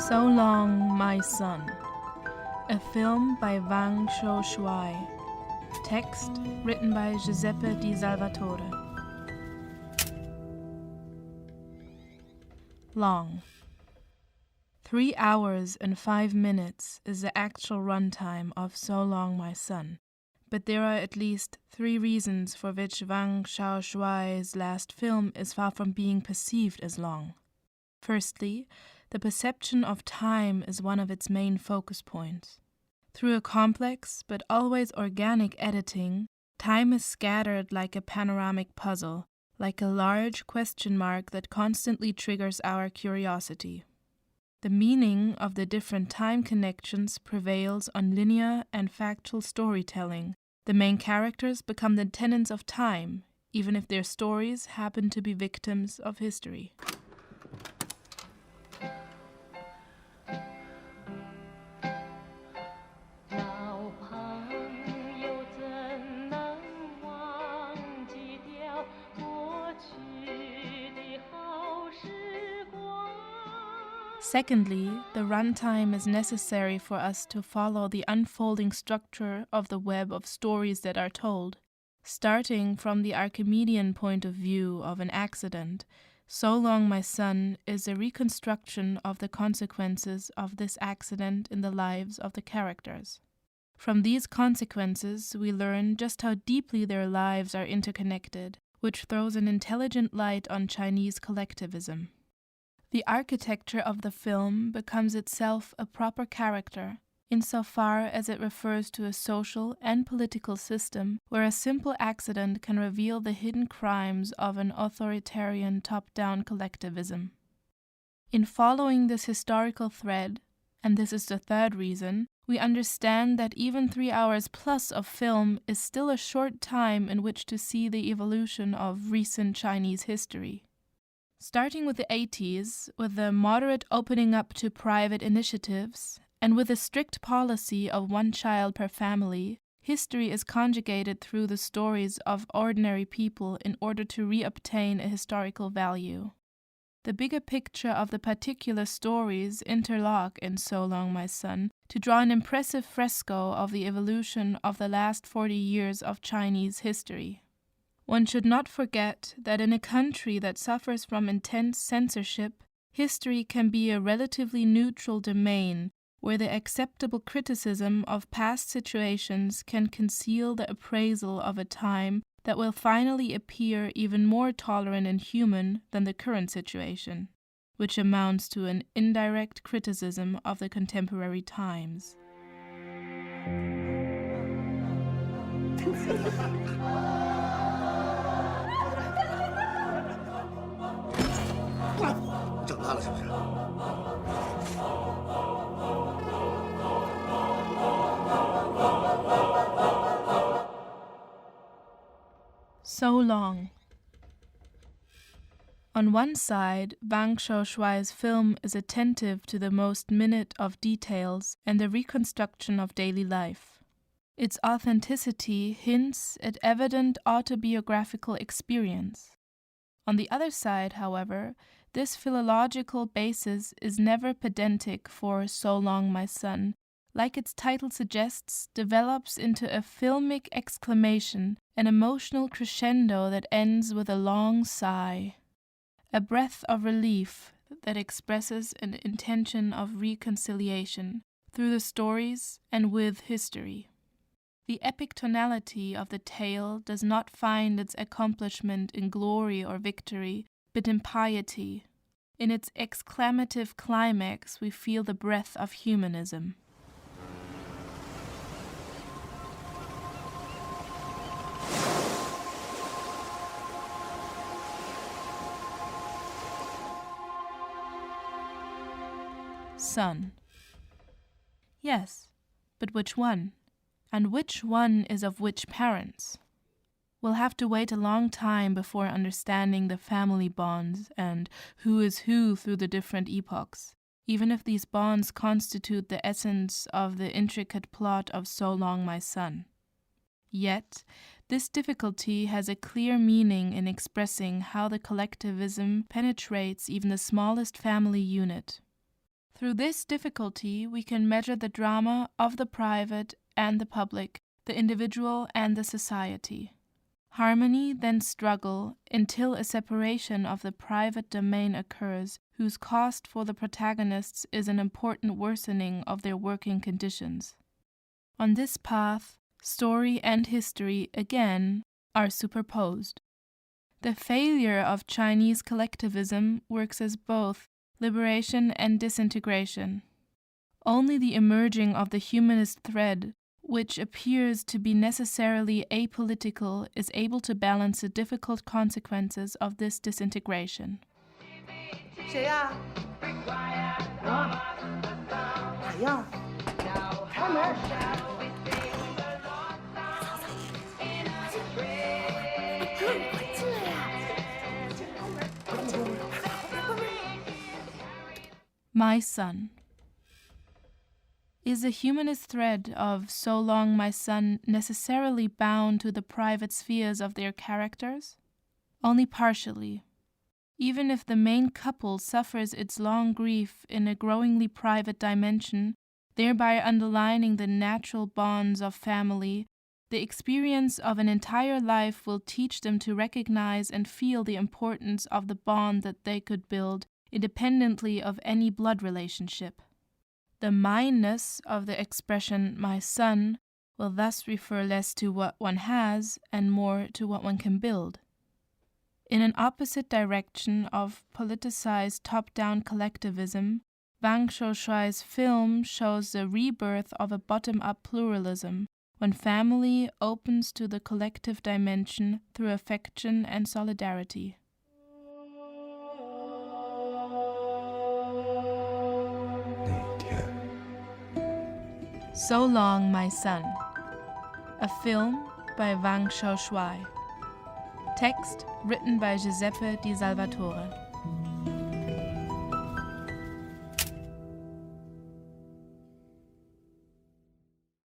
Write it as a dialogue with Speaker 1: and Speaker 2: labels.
Speaker 1: So Long, My Son, a film by Wang Xiaoshuai. Text written by Giuseppe Di Salvatore. Long. 3 hours and 5 minutes is the actual runtime of So Long, My Son, but there are at least 3 reasons for which Wang Xiaoshuai's last film is far from being perceived as long. Firstly, the perception of time is one of its main focus points. Through a complex but always organic editing, time is scattered like a panoramic puzzle, like a large question mark that constantly triggers our curiosity. The meaning of the different time connections prevails on linear and factual storytelling. The main characters become the tenants of time, even if their stories happen to be victims of history. Secondly, the runtime is necessary for us to follow the unfolding structure of the web of stories that are told. Starting from the Archimedean point of view of an accident, So Long, My Son is a reconstruction of the consequences of this accident in the lives of the characters. From these consequences, we learn just how deeply their lives are interconnected, which throws an intelligent light on Chinese collectivism. The architecture of the film becomes itself a proper character, insofar as it refers to a social and political system where a simple accident can reveal the hidden crimes of an authoritarian top-down collectivism. In following this historical thread, and this is the third reason, we understand that even 3 hours plus of film is still a short time in which to see the evolution of recent Chinese history. Starting with the 80s, with the moderate opening up to private initiatives, and with a strict policy of 1 child per family, history is conjugated through the stories of ordinary people in order to reobtain a historical value. The bigger picture of the particular stories interlock in So Long, My Son to draw an impressive fresco of the evolution of the last 40 years of Chinese history. One should not forget that in a country that suffers from intense censorship, history can be a relatively neutral domain where the acceptable criticism of past situations can conceal the appraisal of a time that will finally appear even more tolerant and human than the current situation, which amounts to an indirect criticism of the contemporary times. So Long. On one side, Wang Xiaoshuai's film is attentive to the most minute of details and the reconstruction of daily life. Its authenticity hints at evident autobiographical experience. On the other side, however, this philological basis is never pedantic, for So Long, My Son, like its title suggests, develops into a filmic exclamation, an emotional crescendo that ends with a long sigh, a breath of relief that expresses an intention of reconciliation through the stories and with history. The epic tonality of the tale does not find its accomplishment in glory or victory, but in piety. In its exclamative climax, we feel the breath of humanism. Son. Yes, but which one? And which one is of which parents? We'll have to wait a long time before understanding the family bonds and who is who through the different epochs, even if these bonds constitute the essence of the intricate plot of So Long, My Son. Yet, this difficulty has a clear meaning in expressing how the collectivism penetrates even the smallest family unit. Through this difficulty, we can measure the drama of the private and the public, the individual and the society. Harmony, then struggle, until a separation of the private domain occurs, whose cost for the protagonists is an important worsening of their working conditions. On this path, story and history, again, are superposed. The failure of Chinese collectivism works as both liberation and disintegration. Only the emerging of the humanist thread, which appears to be necessarily apolitical, is able to balance the difficult consequences of this disintegration.
Speaker 2: 谁呀？啊？打样？开门！
Speaker 1: My Son. Is the humanist thread of So Long, My Son necessarily bound to the private spheres of their characters? Only partially. Even if the main couple suffers its long grief in a growingly private dimension, thereby underlining the natural bonds of family, the experience of an entire life will teach them to recognize and feel the importance of the bond that they could build independently of any blood relationship. The mineness of the expression my son will thus refer less to what one has and more to what one can build. In an opposite direction of politicized top-down collectivism, Wang Xiaoshuai's film shows the rebirth of a bottom-up pluralism when family opens to the collective dimension through affection and solidarity. So Long, My Son. A film by Wang Xiaoshuai. Text written by Giuseppe Di Salvatore.